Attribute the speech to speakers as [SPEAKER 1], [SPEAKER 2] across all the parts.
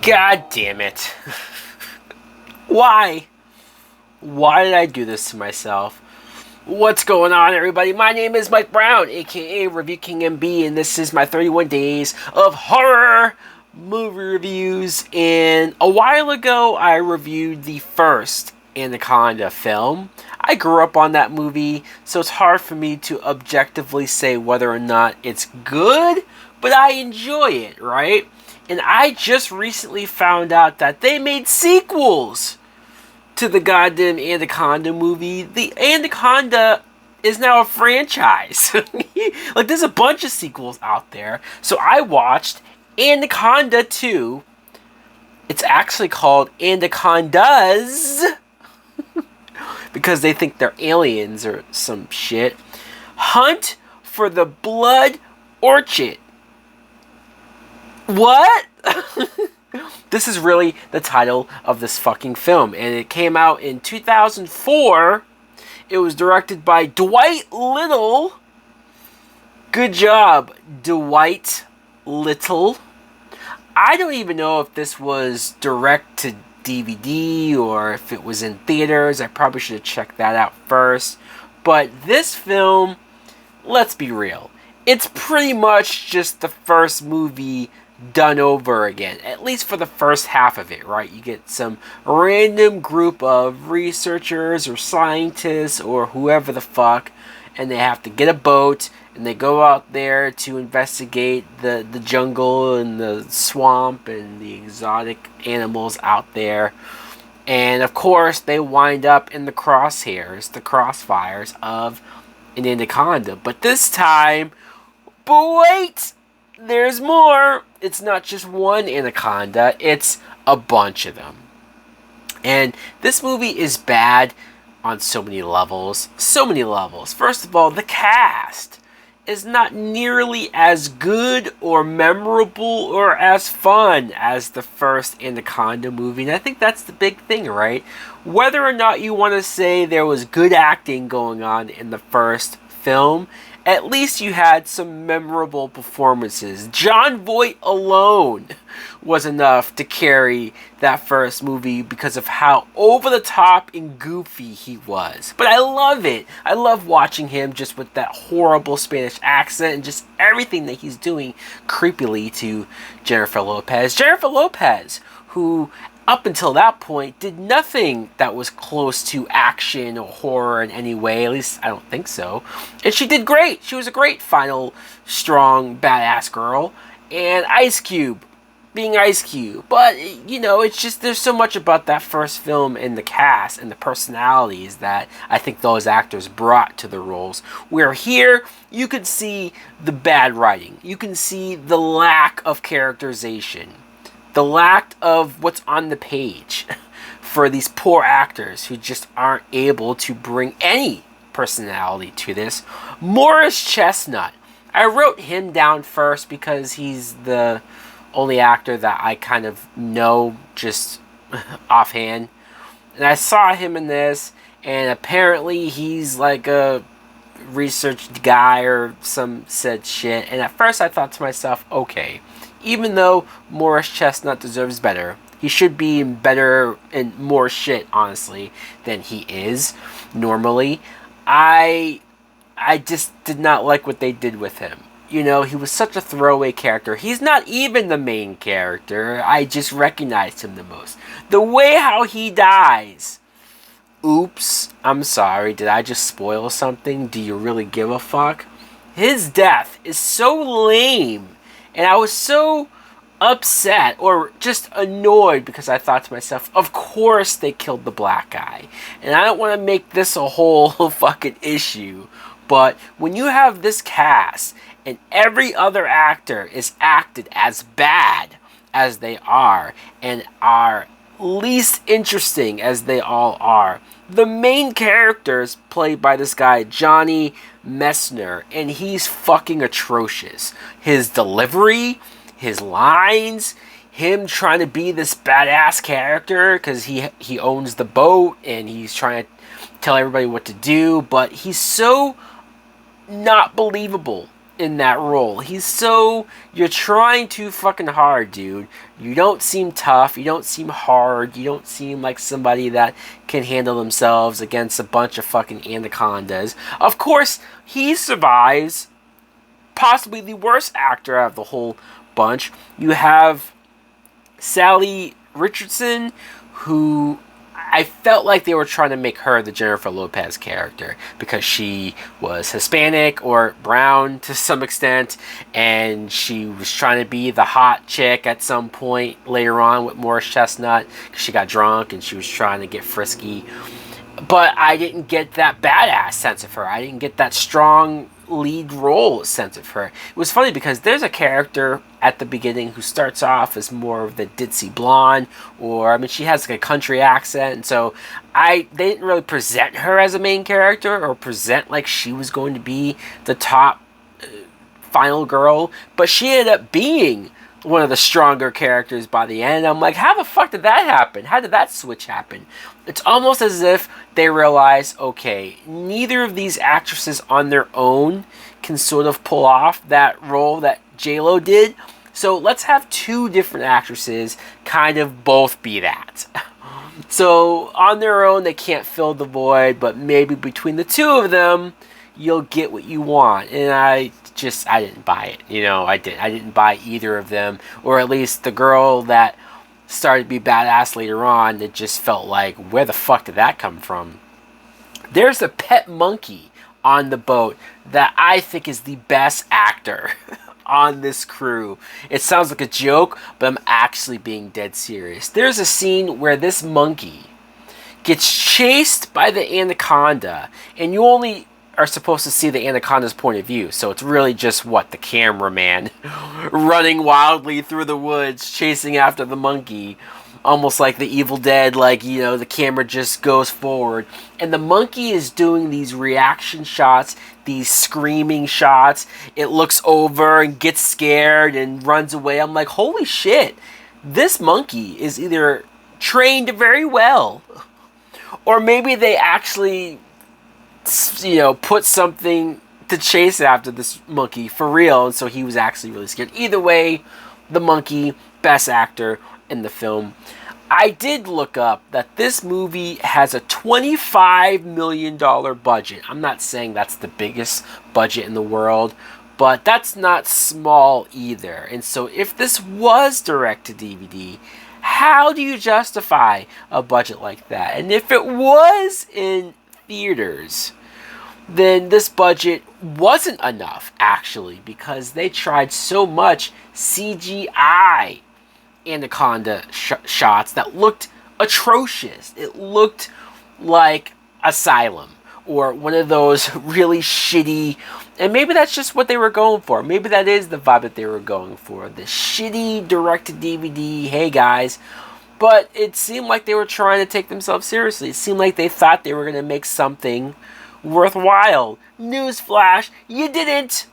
[SPEAKER 1] God damn it. Why? Why did I do this to myself? What's going on, everybody? My name is Mike Brown, aka Review King MB, and this is my 31 days of horror movie reviews. And a while ago, I reviewed the first Anaconda film. I grew up on that movie, so it's hard for me to objectively say whether or not it's good, but I enjoy it, right? And I just recently found out that they made sequels to the goddamn Anaconda movie. The Anaconda is now a franchise. Like, there's a bunch of sequels out there. So I watched Anaconda 2. It's actually called Anacondas because they think they're aliens or some shit. Hunt for the Blood Orchid. What? This is really the title of this fucking film, and it came out in 2004. It was directed by Dwight Little. Good job, Dwight Little. I don't even know if this was direct to DVD or if it was in theaters. I probably should have checked that out first. But this film, let's be real, it's pretty much just the first movie done over again, at least for the first half of it, right? You get some random group of researchers or scientists or whoever the fuck, and they have to get a boat and they go out there to investigate the jungle and the swamp and the exotic animals out there. And of course they wind up in the crossfires of an anaconda. But this time, but wait, there's more. It's not just one anaconda, it's a bunch of them. And this movie is bad on so many levels. So many levels. First of all, the cast is not nearly as good or memorable or as fun as the first Anaconda movie. And I think that's the big thing, right? Whether or not you want to say there was good acting going on in the first film, at least you had some memorable performances. Jon Voight alone was enough to carry that first movie because of how over the top and goofy he was. But I love it. I love watching him just with that horrible Spanish accent and just everything that he's doing creepily to Jennifer Lopez. Jennifer Lopez, who up until that point did nothing that was close to action or horror in any way. At least I don't think so. And she did great. She was a great final strong badass girl. And Ice Cube being Ice Cube. But you know, it's just there's so much about that first film and the cast and the personalities that I think those actors brought to the roles, where here you could see the bad writing, you can see the lack of characterization, the lack of what's on the page for these poor actors who just aren't able to bring any personality to this. Morris Chestnut. I wrote him down first because he's the only actor that I kind of know just offhand. And I saw him in this, and apparently he's like a researched guy or some said shit. And at first I thought to myself, okay, even though Morris Chestnut deserves better, he should be in better and more shit, honestly, than he is normally. I just did not like what they did with him. You know, he was such a throwaway character. He's not even the main character. I just recognized him the most. The way how he dies. Oops, I'm sorry. Did I just spoil something? Do you really give a fuck? His death is so lame. And I was so upset or just annoyed because I thought to myself, of course they killed the black guy. And I don't want to make this a whole fucking issue. But when you have this cast and every other actor is acted as bad as they are and are least interesting as they all are, the main character is played by this guy, Johnny Messner, and he's fucking atrocious. His delivery, his lines, him trying to be this badass character because he owns the boat and he's trying to tell everybody what to do, but he's so not believable in that role. You're trying too fucking hard, dude. You don't seem tough, you don't seem hard, you don't seem like somebody that can handle themselves against a bunch of fucking anacondas. Of course, he survives. Possibly the worst actor out of the whole bunch. You have Sally Richardson, who I felt like they were trying to make her the Jennifer Lopez character because she was Hispanic or brown to some extent, and she was trying to be the hot chick at some point later on with Morris Chestnut because she got drunk and she was trying to get frisky. But I didn't get that badass sense of her. I didn't get that strong lead role sense of her. It was funny because there's a character at the beginning who starts off as more of the ditzy blonde, or I mean she has like a country accent, and so they didn't really present her as a main character or present like she was going to be the top final girl, but she ended up being one of the stronger characters by the end. I'm like, how the fuck did that happen? How did that switch happen? It's almost as if they realize, okay, neither of these actresses on their own can sort of pull off that role that J-Lo did. So let's have two different actresses kind of both be that. So on their own, they can't fill the void, but maybe between the two of them, you'll get what you want. And I didn't buy it. I didn't buy either of them, or at least the girl that started to be badass later on. It just felt like, where the fuck did that come from? There's a pet monkey on the boat that I think is the best actor on this crew. It sounds like a joke, but I'm actually being dead serious. There's a scene where this monkey gets chased by the anaconda, and you only are supposed to see the anaconda's point of view, so it's really just the cameraman running wildly through the woods chasing after the monkey, almost like the Evil Dead, the camera just goes forward and the monkey is doing these reaction shots, these screaming shots. It looks over and gets scared and runs away. I'm like, holy shit, this monkey is either trained very well, or maybe they actually put something to chase after this monkey for real, and so he was actually really scared. Either way, the monkey, best actor in the film. I did look up that this movie has a $25 million budget. I'm not saying that's the biggest budget in the world, but that's not small either. And so if this was direct to DVD, how do you justify a budget like that? And if it was in theaters, then this budget wasn't enough, actually, because they tried so much CGI anaconda shots that looked atrocious. It looked like Asylum, or one of those really shitty, and maybe that's just what they were going for. Maybe that is the vibe that they were going for. The shitty direct-to-DVD, hey guys. But it seemed like they were trying to take themselves seriously. It seemed like they thought they were going to make something worthwhile. Newsflash, you didn't.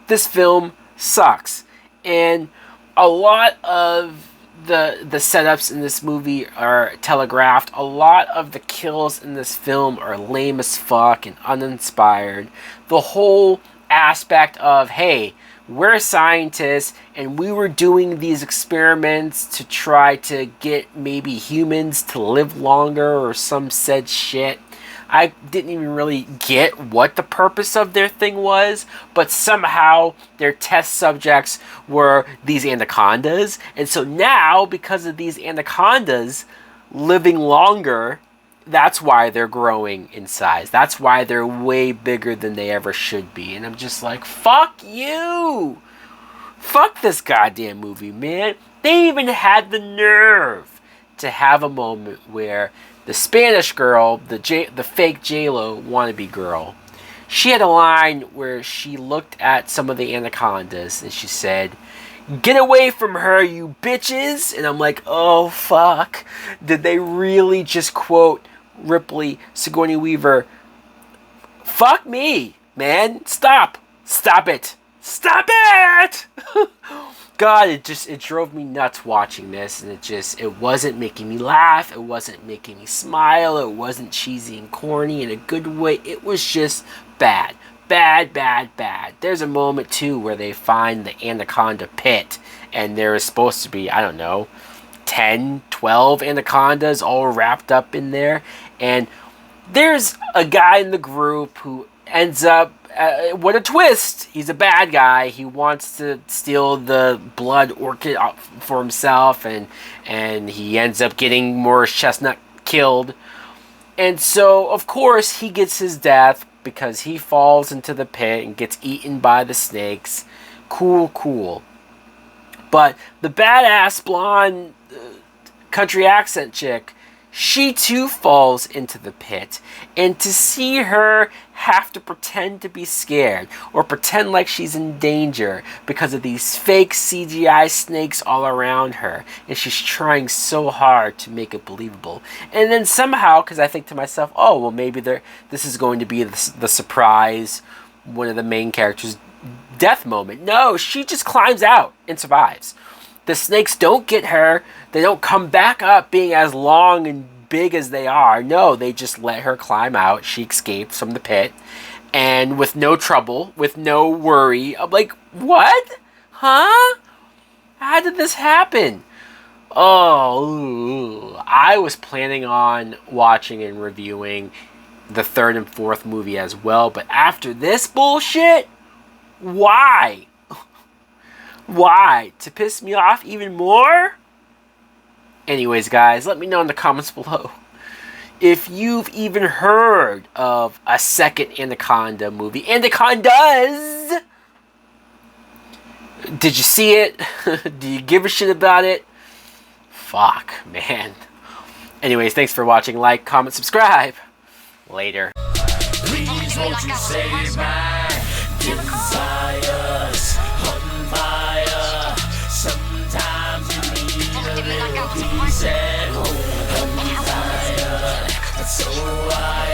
[SPEAKER 1] This film sucks. And a lot of the setups in this movie are telegraphed. A lot of the kills in this film are lame as fuck and uninspired. The whole aspect of, hey, we're scientists and we were doing these experiments to try to get maybe humans to live longer or some said shit. I didn't even really get what the purpose of their thing was, but somehow their test subjects were these anacondas. And so now, because of these anacondas living longer, that's why they're growing in size. That's why they're way bigger than they ever should be. And I'm just like, fuck you! Fuck this goddamn movie, man. They even had the nerve to have a moment where the Spanish girl, the fake J-Lo wannabe girl, she had a line where she looked at some of the anacondas and she said, "Get away from her, you bitches!" And I'm like, oh fuck. Did they really just quote Ripley, Sigourney Weaver? Fuck me, man. Stop it. Stop it! God, it drove me nuts watching this, and it wasn't making me laugh, it wasn't making me smile, it wasn't cheesy and corny in a good way, it was just bad. Bad, bad, bad. There's a moment too where they find the anaconda pit, and there is supposed to be, I don't know, 10, 12 anacondas all wrapped up in there. And there's a guy in the group who ends up, what a twist! He's a bad guy. He wants to steal the blood orchid for himself, and he ends up getting Morris Chestnut killed. And so, of course, he gets his death because he falls into the pit and gets eaten by the snakes. Cool, cool. But the badass blonde country accent chick, she too falls into the pit. And to see her have to pretend to be scared or pretend like she's in danger because of these fake CGI snakes all around her, and she's trying so hard to make it believable. And then somehow, because I think to myself, oh, well, maybe this is going to be the surprise, one of the main characters' death moment. No, she just climbs out and survives. The snakes don't get her. They don't come back up being as long and big as they are. No, they just let her climb out. She escapes from the pit, and with no trouble, with no worry. I'm like, what? Huh? How did this happen? Oh, I was planning on watching and reviewing the third and fourth movie as well, but after this bullshit, why? Why? To piss me off even more? Anyways, guys, let me know in the comments below if you've even heard of a second Anaconda movie. Anacondas! Did you see it? Do you give a shit about it? Fuck, man. Anyways, thanks for watching. Like, comment, subscribe. Later. Please won't you save my desires on fire. Sometimes you need a little peace at home. I'm tired, so I